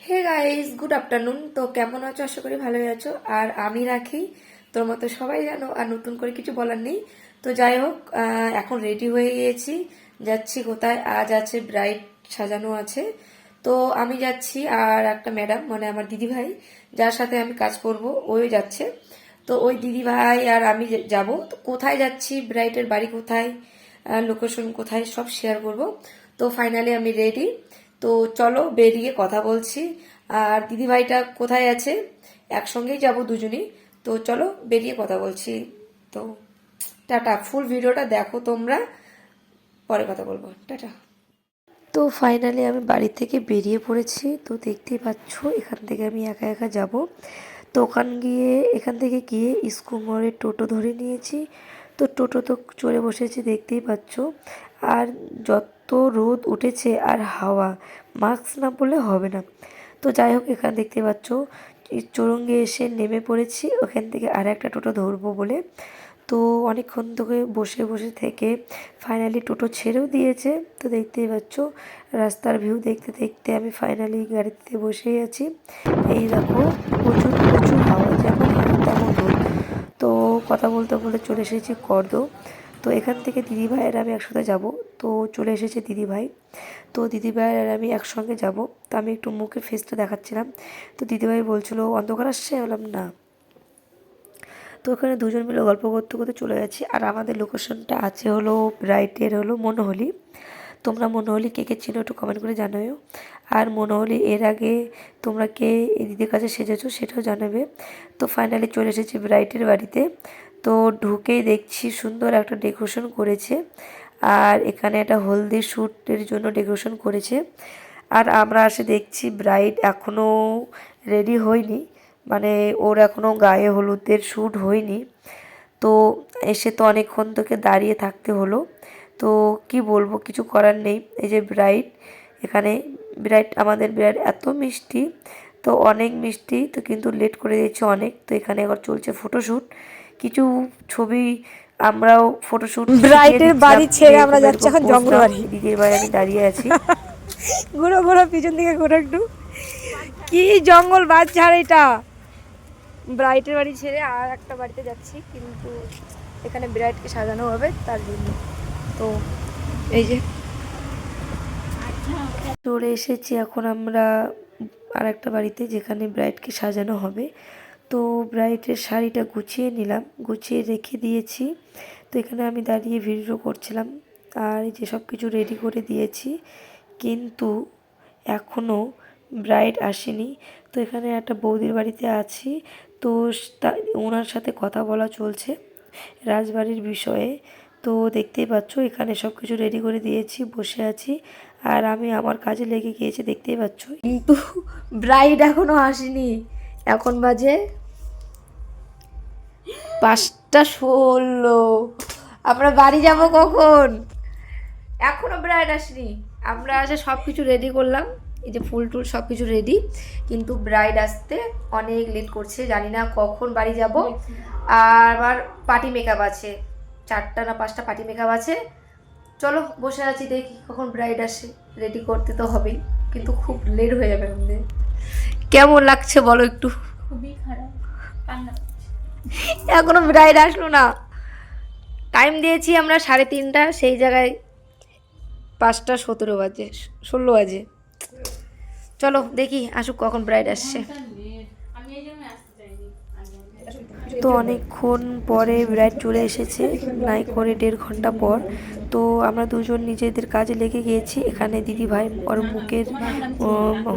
Hey guys, good afternoon. তো কেমন আছো? আশা করি ভালোই আছো। আর আমি রাখি, তোর মতো সবাই জানো, আর নতুন করে কিছু বলার নেই। তো যাই হোক, এখন রেডি হয়ে গিয়েছি। যাচ্ছি কোথায়? আজ আছে ব্রাইড সাজানো আছে। তো আমি যাচ্ছি, আর একটা ম্যাডাম মানে আমার দিদি ভাই যার সাথে আমি কাজ করব ওই যাচ্ছে। তো ওই দিদি ভাই আর আমি যাব। তো কোথায় যাচ্ছি, ব্রাইডের বাড়ি কোথায়, লোকেশন কোথায়, সব শেয়ার করব। তো ফাইনালি আমি রেডি। তো চলো বেরিয়ে কথা বলছি। আর দিদিভাইটা কোথায় আছে, একসঙ্গেই যাব দুজনেই। তো চলো বেরিয়ে কথা বলছি। তো টাটা, ফুল ভিডিওটা দেখো তোমরা, পরে কথা বলবো। টাটা। তো ফাইনালি আমি বাড়ি থেকে বেরিয়ে পড়েছি। তো দেখতেই পাচ্ছ এখান থেকে আমি একা একা যাব। তো এখান থেকে গিয়ে স্কুল মোড়ে টোটো ধরে নিয়েছি। তো টোটো তো চড়ে বসেছি, দেখতেই পাচ্ছ। আর যত রোদ উঠেছে আর হাওয়া, মাস্ক না পরলে হবে না। তো যাই হোক, এখানে দেখতে পাচ্ছ চৌরঙ্গে এসে নেমে পড়েছি। ওখান থেকে আর একটা টোটো ধরবো বলে। তো অনেকক্ষণ থেকে বসে বসে থেকে ফাইনালি টোটো ছেড়েও দিয়েছে। তো দেখতেই পাচ্ছ রাস্তার ভিউ দেখতে দেখতে আমি ফাইনালি গাড়িতে বসেই আছি। এই দেখো, প্রচুর প্রচুর হাওয়া, যেমন হাওয়া তেমন রোদ। তো কথা বলতে বলতে চলে এসেছি কর্দ। তো এখান থেকে দিদিভাই আর আমি একসাথে যাব। তো চলে এসেছে দিদিভাই। তো দিদিভাই আর আমি একসঙ্গে যাব। তো আমি একটু মুখের ফেসটা দেখাচ্ছিলাম। তো দিদিভাই বলছিল অন্ধকার আসছে, বললাম না। তো ওখানে দুজন মিলে গল্প করতে করতে চলে যাচ্ছি। আর আমাদের লোকেশনটা আছে হলো ব্রাইটের হলো মনোহলি। তোমরা মনোহলি কে কে চিনো একটু কমেন্ট করে জানাও। আর মনোহলি এর আগে তোমরা কে এই দিদির কাছে সেজেছো সেটাও জানাবে। তো ফাইনালি চলে এসেছি ব্রাইটের বাড়িতে। তো ঢুকেই দেখছি সুন্দর একটা ডেকোরেশন করেছে। আর এখানে একটা হলদি শ্যুটের জন্য ডেকোরেশন করেছে। আর আমরা আসে দেখছি ব্রাইড এখনও রেডি হয়নি, মানে ওর এখনও গায়ে হলুদের শ্যুট হয়নি। তো এসে তো অনেকক্ষণ থেকে দাঁড়িয়ে থাকতে হলো। তো কি বলবো, কিছু করার নেই। এই যে ব্রাইড, এখানে আমাদের ব্রাইড এত মিষ্টি, তো অনেক মিষ্টি। তো কিন্তু লেট করে দিয়েছে অনেক। তো এখানে এবার চলছে ফটোশ্যুট। কিছু ছবি আমরাও ফটোশ্যুট ব্রাইটের বাড়ি ছেড়ে আমরা যাচ্ছি এখন জঙ্গল বাড়ি। দিদির বাড়ি আমি দাঁড়িয়ে আছি। ঘুরো ঘুরো, পিছন দিকে ঘুরো একটু। কি জঙ্গল বাদ ঝাড় এটা। ব্রাইটের বাড়ি ছেড়ে আর একটা বাড়িতে যাচ্ছি, কিন্তু এখানে ব্রাইটকে সাজানো হবে তার জন্য। তো এই যে চলে এসেছি এখন আমরা আর একটা বাড়িতে, যেখানে ব্রাইডকে সাজানো হবে। তো ব্রাইডের শাড়িটা গুছিয়ে নিলাম, গুছিয়ে রেখে দিয়েছি। তো এখানে আমি দাঁড়িয়ে ভিডিও করছিলাম। আর এই যে সব কিছু রেডি করে দিয়েছি, কিন্তু এখনও ব্রাইড আসেনি। তো এখানে একটা বৌদির বাড়িতে আছি। তো ওনার সাথে কথা বলা চলছে রাজবাড়ির বিষয়ে। তো দেখতেই পাচ্ছ এখানে সব কিছু রেডি করে দিয়েছি, বসে আছি। আর আমি আমার কাজে লেগে গিয়েছি, দেখতেই পাচ্ছ। কিন্তু ব্রাইড এখনো আসেনি। এখন বাজে 5:16। আমরা বাড়ি যাব কখন? এখনো ব্রাইড আসেনি। আমরা আসে সব কিছু রেডি করলাম, এই যে ফুল টুল সব কিছু রেডি, কিন্তু ব্রাইড আসতে অনেক লেট করছে। জানি না কখন বাড়ি যাব। আর আবার পার্টি মেকআপ আছে, 4টা না 5টা পার্টি মেকআপ আছে। চলো বসে আছি, দেখি কখন ব্রাইড আসে। রেডি করতে তো হবেই, কিন্তু খুব লেট হয়ে যাবে আমাদের। কেমন লাগছে বলো একটু? খুবই খারাপ, কান্না পাচ্ছে। এখনো ব্রাইড আসলো না। টাইম দিয়েছি আমরা 3:30, সেই জায়গায় 5:17 বাজে, 16 বাজে। চলো দেখি আসুক কখন ব্রাইড আসছে। আমি এই জন্য আসতে চাইনি। তো অনেকক্ষণ পরে ব্রাইড চলে এসেছে, নাই করে 1.5 ঘন্টা পর। তো আমরা দুজন নিজেদের কাজে লেগে গিয়েছি। এখানে দিদি ভাই ওর মুখের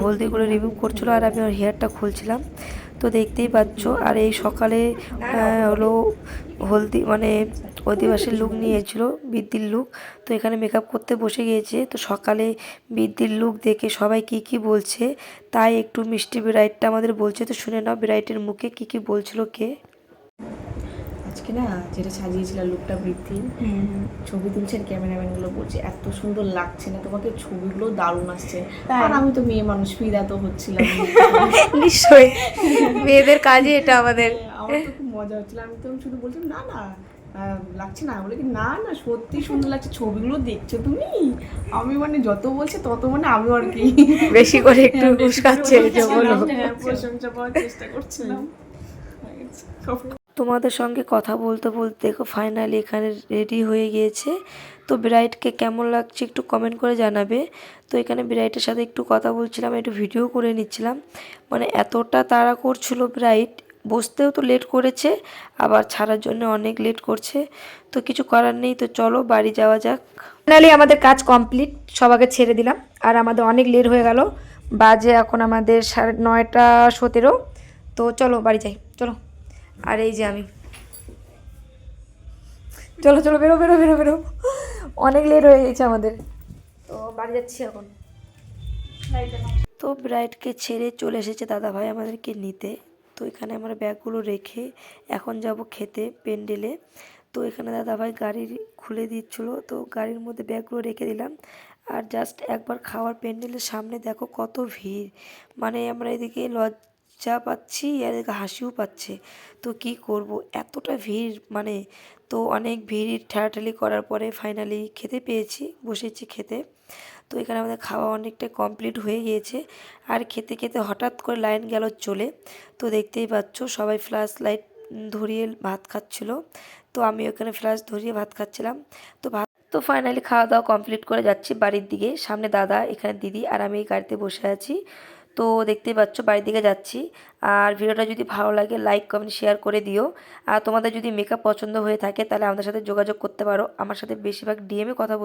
হলদিগুলো রিমুভ করছিল, আর আমি ওর হেয়ারটা খুলছিলাম। তো দেখতেই পাচ্ছ। আর এই সকালে হলো হলদি মানে অধিবাসীর লুক নিয়েছিল, বৃদ্ধির লুক। তো এখানে মেকআপ করতে বসে গিয়েছে। তো সকালে বৃদ্ধির লুক দেখে সবাই কি কি বলছে, তাই একটু মিষ্টি ব্রাইডটা আমাদের বলছে। তো শুনে নাও ব্রাইডের মুখে কি কি বলছিল কে। আজকে না যেটা সাজিয়েছিল লুকটা বৃদ্ধি, ছবি তুলছেন ক্যামেরাম্যানগুলো বলছে এত সুন্দর লাগছে না তোমাকে, ছবিগুলো দারুণ আসছে। আর আমি তো মেয়ে মানুষ, ফিদা তো হচ্ছিলাম। নিশ্চয়ই মেয়েদের কাজে এটা আমাদের। আমার তো খুব মজা হচ্ছিল। আমি তো শুধু বলছিলাম না না লাগছে না, বলে কি না না সত্যি সুন্দর লাগছে, ছবিগুলো দেখছো তুমি? আমি মানে যত বলছে তত মানে আমি আর কি বেশি করে একটু উস্কাচ্ছে যে বলো। প্রশংসা পাওয়ার চেষ্টা করছিলাম। তোমাদের সঙ্গে কথা বলতে বলতে দেখো ফাইনালি এখানে রেডি হয়ে গিয়েছে। তো ব্রাইডকে কেমন লাগছে একটু কমেন্ট করে জানাবে। তো এখানে ব্রাইডের সাথে একটু কথা বলছিলাম, একটু ভিডিও করে নিচ্ছিলাম। মানে এতটা তাড়া করছিল ব্রাইড, বসতেও তো লেট করেছে, আবার ছাড়ার জন্য অনেক লেট করছে। তো কিছু করার নেই, তো চলো বাড়ি যাওয়া যাক। ফাইনালি আমাদের কাজ কমপ্লিট, সবাইকে ছেড়ে দিলাম। আর আমাদের অনেক লেট হয়ে গেল, বাজে এখন আমাদের 9:17। তো চলো বাড়ি যাই, চলো। আর এই যে আমি, চলো চলো বেরো বেরো বেরো বেরো, অনেক লেট হয়ে গেছে আমাদের, তো বাড়ি যাচ্ছি এখন। তো ব্রাইডকে ছেড়ে চলে এসেছে দাদা ভাই আমাদেরকে নিতে। তো এখানে আমরা ব্যাগগুলো রেখে এখন যাব খেতে প্যান্ডেলে। তো এখানে দাদা ভাই গাড়ি খুলে দিচ্ছিলো, তো গাড়ির মধ্যে ব্যাগগুলো রেখে দিলাম। আর জাস্ট একবার খাওয়ার প্যান্ডেলের সামনে দেখো কত ভিড়, মানে আমরা এদিকে লজ্জা পাচ্ছি আর এদিকে হাসিও পাচ্ছে। তো কি করব, এতটা ভিড় মানে। তো অনেক ভিড় ঠেলাঠেলি করার পরে ফাইনালি খেতে পেয়েছি, বসেছি খেতে। তো এখানে আমাদের খাওয়া অনেকটাই কমপ্লিট হয়ে গিয়েছে। আর খেতে খেতে হঠাৎ করে লাইন গেল চলে। তো দেখতেই পাচ্ছ সবাই ফ্ল্যাশ লাইট ধরিয়ে ভাত খাচ্ছিল। তো আমি ওখানে ফ্ল্যাশ ধরিয়ে ভাত খাচ্ছিলাম। তো ফাইনালি খাওয়া দাওয়া কমপ্লিট করে যাচ্ছি বাড়ির দিকে। সামনে দাদা, এখানে দিদি, আর আমি এই গাড়িতে বসে আছি। তো দেখতেই পাচ্ছ বাড়ির দিকে যাচ্ছি। আর ভিডিওটা যদি ভালো লাগে লাইক কমেন্ট শেয়ার করে দিও। আর তোমাদের যদি মেকআপ পছন্দ হয়ে থাকে তাহলে আমাদের সাথে যোগাযোগ করতে পারো। আমার সাথে বেশিরভাগ ডিএমে কথা